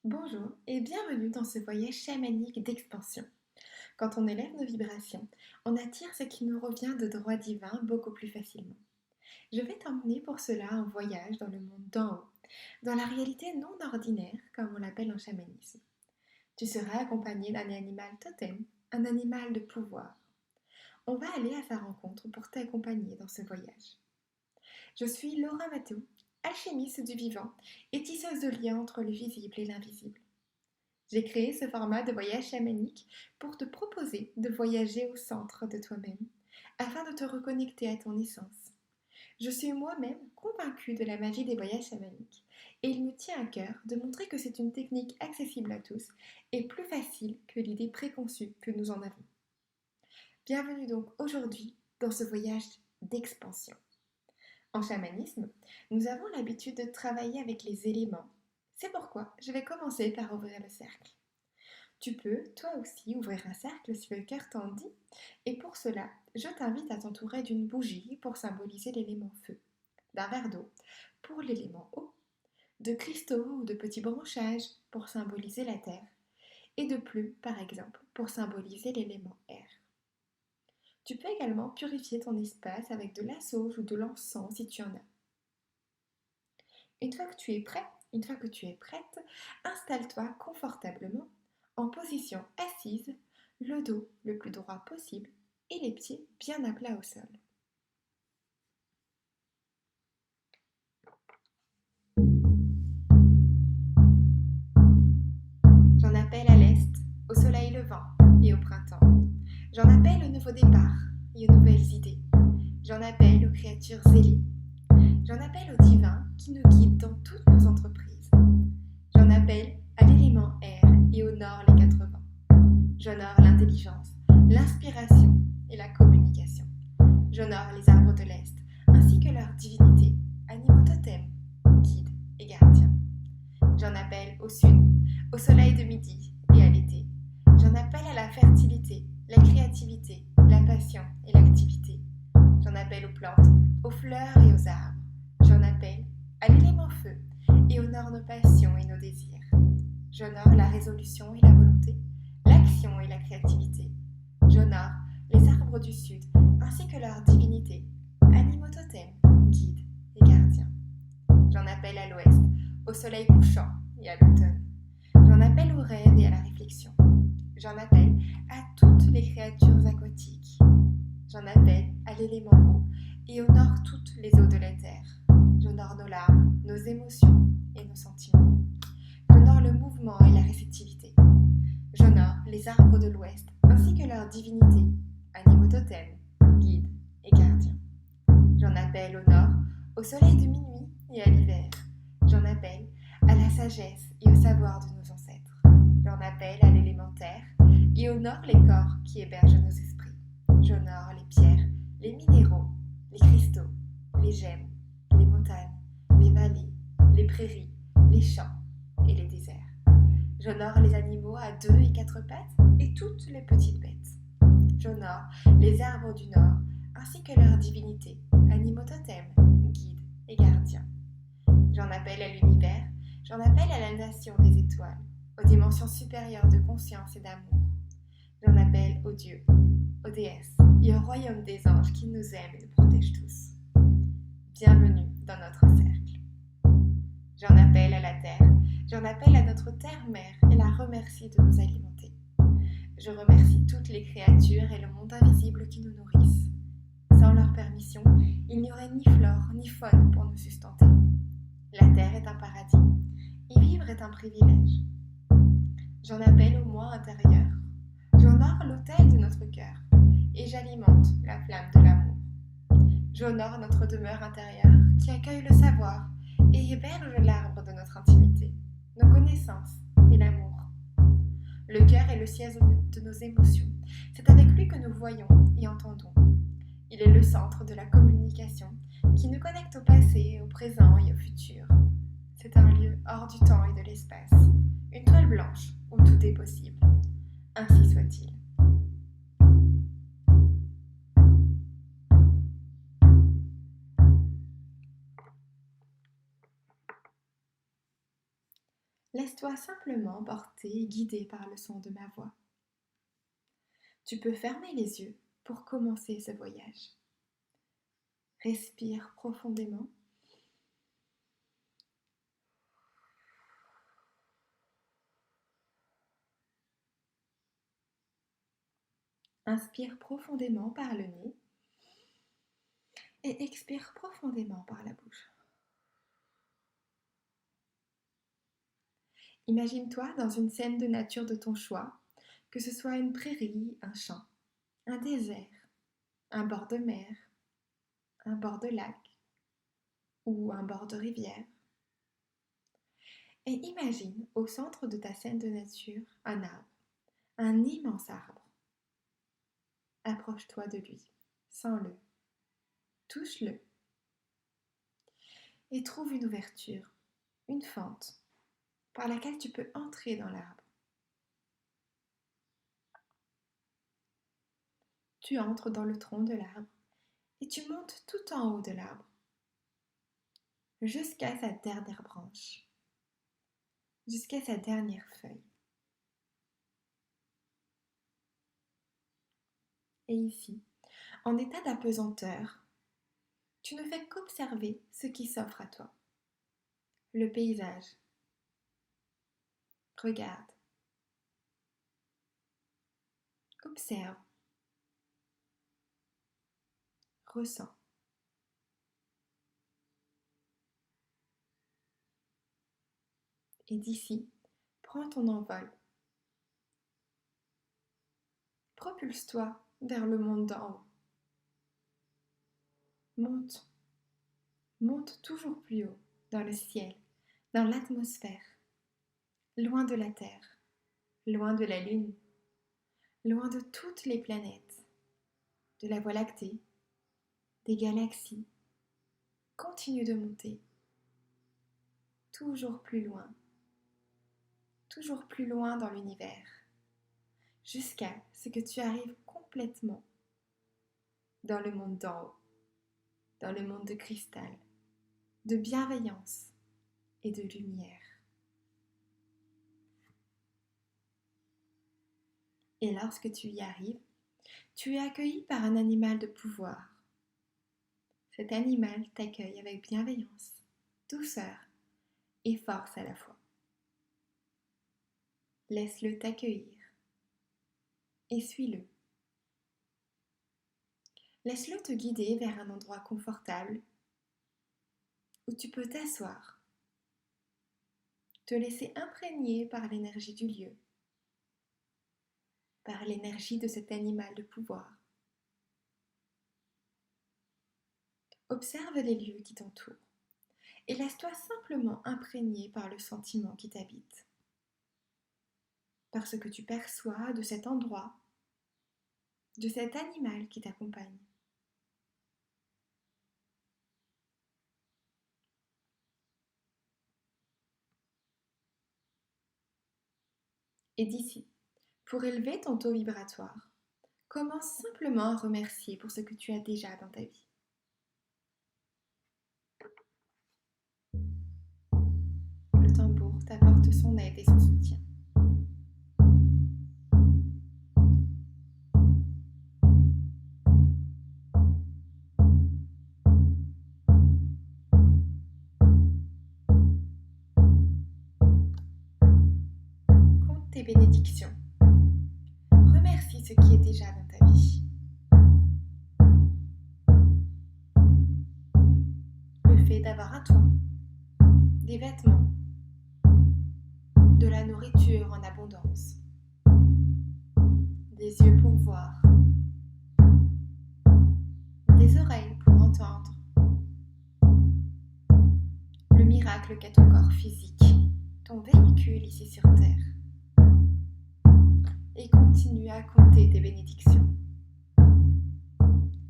Bonjour et bienvenue dans ce voyage chamanique d'expansion. Quand on élève nos vibrations, on attire ce qui nous revient de droit divin beaucoup plus facilement. Je vais t'emmener pour cela en voyage dans le monde d'en haut, dans la réalité non ordinaire comme on l'appelle en chamanisme. Tu seras accompagné d'un animal totem, un animal de pouvoir. On va aller à sa rencontre pour t'accompagner dans ce voyage. Je suis Laura Matteau, alchimiste du vivant et tisseuse de liens entre le visible et l'invisible. J'ai créé ce format de voyage chamanique pour te proposer de voyager au centre de toi-même, afin de te reconnecter à ton essence. Je suis moi-même convaincue de la magie des voyages chamaniques, et il me tient à cœur de montrer que c'est une technique accessible à tous et plus facile que l'idée préconçue que nous en avons. Bienvenue donc aujourd'hui dans ce voyage d'expansion. En chamanisme, nous avons l'habitude de travailler avec les éléments. C'est pourquoi je vais commencer par ouvrir le cercle. Tu peux, toi aussi, ouvrir un cercle si le cœur t'en dit, et pour cela, je t'invite à t'entourer d'une bougie pour symboliser l'élément feu, d'un verre d'eau pour l'élément eau, de cristaux ou de petits branchages pour symboliser la terre, et de plumes, par exemple, pour symboliser l'élément air. Tu peux également purifier ton espace avec de la sauge ou de l'encens si tu en as. Une fois que tu es prêt, une fois que tu es prête, installe-toi confortablement en position assise, le dos le plus droit possible et les pieds bien à plat au sol. J'en appelle à l'est, au soleil levant et au printemps. J'en appelle au nouveau départ et aux nouvelles idées. J'en appelle aux créatures zélées. J'en appelle au divin qui nous guide dans toutes nos entreprises. J'en appelle à l'élément air et honore les quatre vents. J'honore l'intelligence, l'inspiration et la communication. J'honore les arbres de l'Est, ainsi que leurs divinités, animaux totems, guides et gardiens. J'en appelle au sud, au soleil de midi et à l'été. J'en appelle à la fertilité, la créativité, la passion et l'activité. J'en appelle aux plantes, aux fleurs et aux arbres. J'en appelle à l'élément feu et honore nos passions et nos désirs. J'honore la résolution et la volonté, l'action et la créativité. J'honore les arbres du sud ainsi que leurs divinités, animaux totems, guides et gardiens. J'en appelle à l'ouest, au soleil couchant et à l'automne. J'en appelle au rêve et à la réflexion. J'en appelle à toutes les créatures aquatiques. J'en appelle à l'élément eau et honore toutes les eaux de la terre. J'honore nos larmes, nos émotions et nos sentiments. J'honore le mouvement et la réceptivité. J'honore les arbres de l'ouest ainsi que leurs divinités, animaux totems, guides et gardiens. J'en appelle au nord, au soleil de minuit et à l'hiver. J'en appelle à la sagesse et au savoir de nos ancêtres. J'en appelle à l'élémentaire et honore les corps qui hébergent nos esprits. J'honore les pierres, les minéraux, les cristaux, les gemmes, les montagnes, les vallées, les prairies, les champs et les déserts. J'honore les animaux à 2 et 4 pattes et toutes les petites bêtes. J'honore les arbres du nord ainsi que leurs divinités, animaux totems, guides et gardiens. J'en appelle à l'univers, j'en appelle à la nation des étoiles, aux dimensions supérieures de conscience et d'amour. J'en appelle aux dieux, aux déesses et au royaume des anges qui nous aiment et nous protègent tous. Bienvenue dans notre cercle. J'en appelle à la terre, j'en appelle à notre terre-mère et la remercie de nous alimenter. Je remercie toutes les créatures et le monde invisible qui nous nourrissent. Sans leur permission, il n'y aurait ni flore ni faune pour nous sustenter. La terre est un paradis, y vivre est un privilège. J'en appelle au moi intérieur, j'honore l'autel de notre cœur et j'alimente la flamme de l'amour. J'honore notre demeure intérieure qui accueille le savoir et héberge l'arbre de notre intimité, nos connaissances et l'amour. Le cœur est le siège de nos émotions. C'est avec lui que nous voyons et entendons. Il est le centre de la communication qui nous connecte au passé, au présent et au futur. C'est un lieu hors du temps et de l'espace, une toile blanche où tout est possible. Ainsi soit-il. Laisse-toi simplement porter et guider par le son de ma voix. Tu peux fermer les yeux pour commencer ce voyage. Respire profondément. Inspire profondément par le nez et expire profondément par la bouche. Imagine-toi dans une scène de nature de ton choix, que ce soit une prairie, un champ, un désert, un bord de mer, un bord de lac ou un bord de rivière. Et imagine au centre de ta scène de nature un arbre, un immense arbre. Approche-toi de lui, sens-le, touche-le et trouve une ouverture, une fente par laquelle tu peux entrer dans l'arbre. Tu entres dans le tronc de l'arbre et tu montes tout en haut de l'arbre jusqu'à sa dernière branche, jusqu'à sa dernière feuille. Et ici, en état d'apesanteur, tu ne fais qu'observer ce qui s'offre à toi. Le paysage. Regarde. Observe. Ressens. Et d'ici, prends ton envol. Propulse-toi vers le monde d'en haut. Monte. Monte toujours plus haut, dans le ciel, dans l'atmosphère, loin de la Terre, loin de la Lune, loin de toutes les planètes, de la Voie lactée, des galaxies. Continue de monter, toujours plus loin dans l'univers, jusqu'à ce que tu arrives complètement dans le monde d'en haut, dans le monde de cristal, de bienveillance et de lumière. Et lorsque tu y arrives, tu es accueilli par un animal de pouvoir. Cet animal t'accueille avec bienveillance, douceur et force à la fois. Laisse-le t'accueillir et suis-le. Laisse-le te guider vers un endroit confortable où tu peux t'asseoir, te laisser imprégner par l'énergie du lieu, par l'énergie de cet animal de pouvoir. Observe les lieux qui t'entourent et laisse-toi simplement imprégner par le sentiment qui t'habite, par ce que tu perçois de cet endroit, de cet animal qui t'accompagne. Et d'ici, pour élever ton taux vibratoire, commence simplement à remercier pour ce que tu as déjà dans ta vie. Le tambour t'apporte son aide et son soutien. Compte tes bénédictions. Remercie ce qui est déjà dans ta vie. Le fait d'avoir un toit, des vêtements, de la nourriture en abondance, des yeux pour voir, des oreilles pour entendre, le miracle qu'est ton corps physique, ton véhicule ici sur Terre. Et continue à compter tes bénédictions,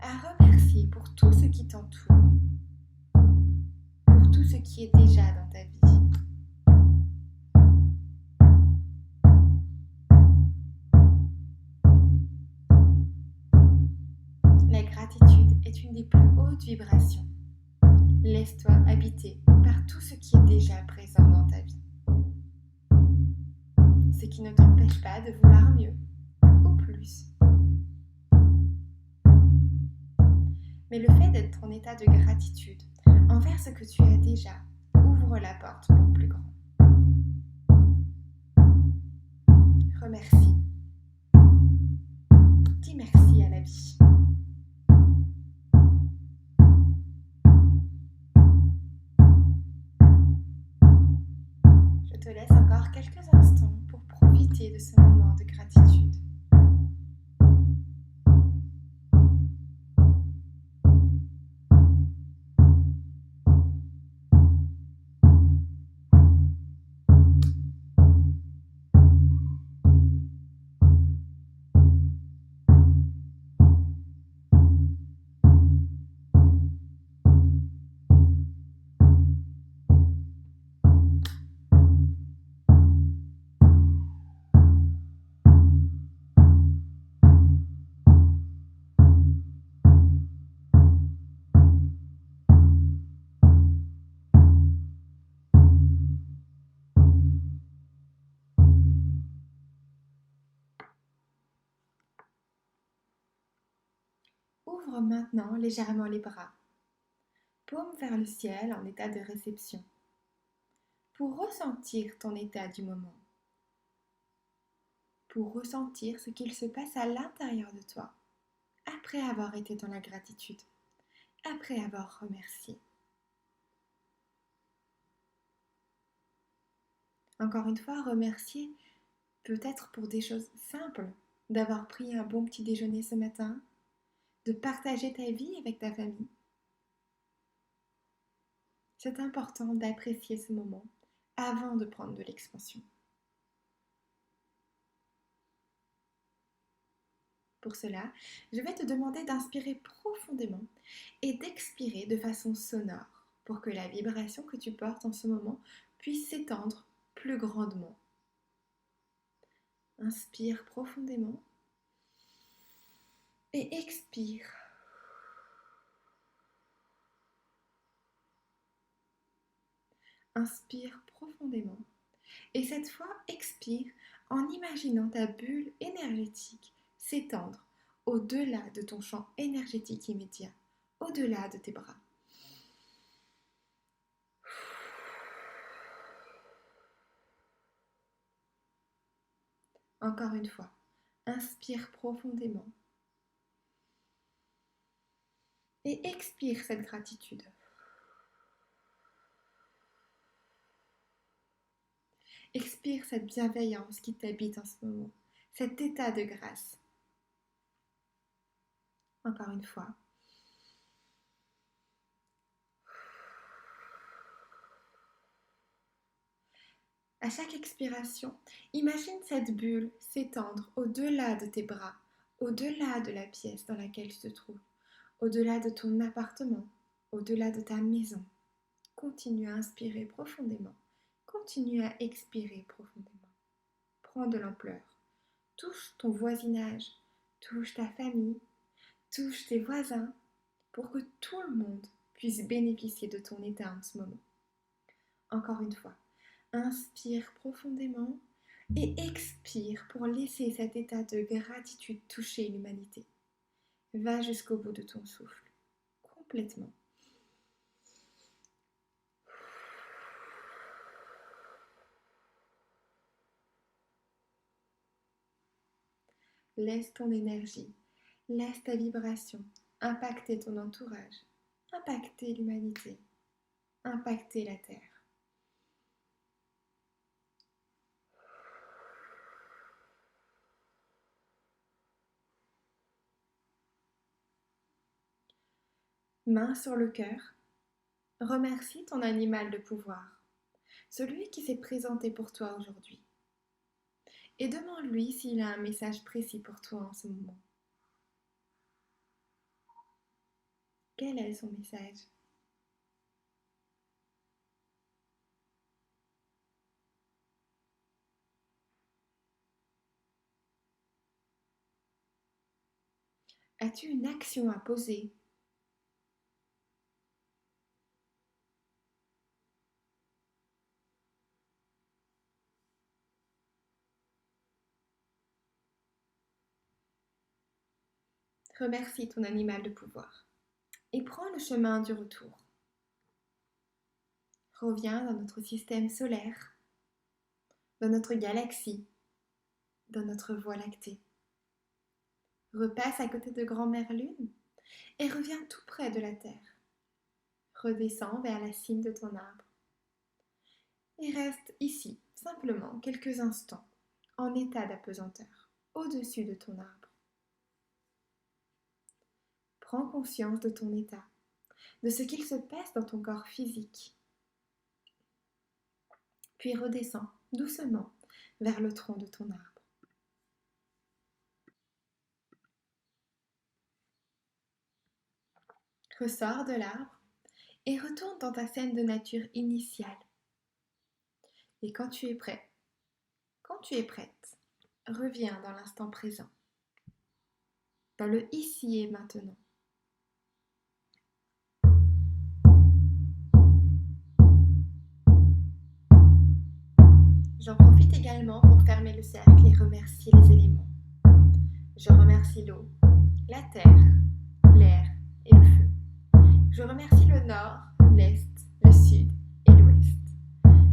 à remercier pour tout ce qui t'entoure, pour tout ce qui est déjà dans ta vie. La gratitude est une des plus hautes vibrations. Laisse-toi habiter par tout ce qui est déjà présent dans ta vie. ce qui ne t'empêche pas de vouloir mieux ou plus. Mais le fait d'être en état de gratitude envers ce que tu as déjà ouvre la porte pour plus grand. Remercie. Dis merci à la vie. Je te laisse encore quelques instants pour profiter de ce moment de gratitude. Ouvre maintenant légèrement les bras, paume vers le ciel en état de réception, pour ressentir ton état du moment, pour ressentir ce qu'il se passe à l'intérieur de toi, après avoir été dans la gratitude, après avoir remercié. Encore une fois, remercier peut être pour des choses simples, d'avoir pris un bon petit déjeuner ce matin, de partager ta vie avec ta famille. C'est important d'apprécier ce moment avant de prendre de l'expansion. Pour cela, je vais te demander d'inspirer profondément et d'expirer de façon sonore pour que la vibration que tu portes en ce moment puisse s'étendre plus grandement. Inspire profondément et expire. Inspire profondément et cette fois expire en imaginant ta bulle énergétique s'étendre au-delà de ton champ énergétique immédiat, au-delà de tes bras. Encore une fois, inspire profondément et expire cette gratitude. Expire cette bienveillance qui t'habite en ce moment, cet état de grâce. Encore une fois. À chaque expiration, imagine cette bulle s'étendre au-delà de tes bras, au-delà de la pièce dans laquelle tu te trouves, au-delà de ton appartement, au-delà de ta maison. Continue à inspirer profondément, continue à expirer profondément. Prends de l'ampleur. Touche ton voisinage, touche ta famille, touche tes voisins, pour que tout le monde puisse bénéficier de ton état en ce moment. Encore une fois, inspire profondément et expire pour laisser cet état de gratitude toucher l'humanité. Va jusqu'au bout de ton souffle, complètement. Laisse ton énergie, laisse ta vibration impacter ton entourage, impacter l'humanité, impacter la Terre. Main sur le cœur, remercie ton animal de pouvoir, celui qui s'est présenté pour toi aujourd'hui. Et demande-lui s'il a un message précis pour toi en ce moment. Quel est son message? As-tu une action à poser? Remercie ton animal de pouvoir et prends le chemin du retour. Reviens dans notre système solaire, dans notre galaxie, dans notre voie lactée. Repasse à côté de Grand-Mère Lune et reviens tout près de la Terre. Redescends vers la cime de ton arbre et reste ici, simplement quelques instants, en état d'apesanteur, au-dessus de ton arbre. Prends conscience de ton état, de ce qu'il se passe dans ton corps physique. Puis redescends doucement vers le tronc de ton arbre. Ressors de l'arbre et retourne dans ta scène de nature initiale. Et quand tu es prêt, quand tu es prête, reviens dans l'instant présent, dans le ici et maintenant. J'en profite également pour fermer le cercle et remercier les éléments. Je remercie l'eau, la terre, l'air et le feu. Je remercie le nord, l'est, le sud et l'ouest.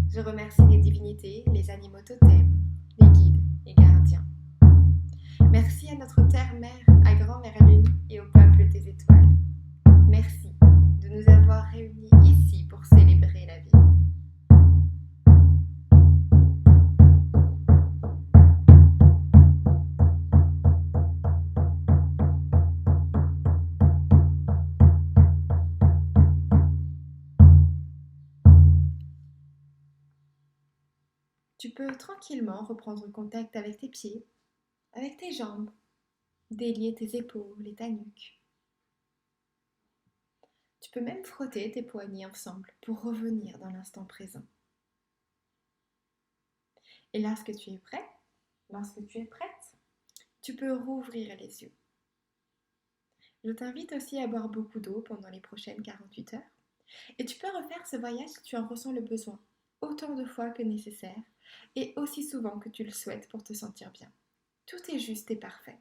Je remercie les divinités, les animaux totems, les guides et gardiens. Merci à notre terre-mère, à Grand-Mère Lune et au peuple des étoiles. Merci de nous avoir réunis ici pour célébrer la vie. Tu peux tranquillement reprendre contact avec tes pieds, avec tes jambes, délier tes épaules et ta nuque. Tu peux même frotter tes poignets ensemble pour revenir dans l'instant présent. Et lorsque tu es prêt, lorsque tu es prête, tu peux rouvrir les yeux. Je t'invite aussi à boire beaucoup d'eau pendant les prochaines 48 heures. Et tu peux refaire ce voyage si tu en ressens le besoin, autant de fois que nécessaire, et aussi souvent que tu le souhaites pour te sentir bien. Tout est juste et parfait.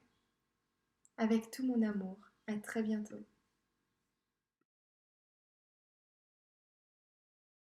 Avec tout mon amour, à très bientôt.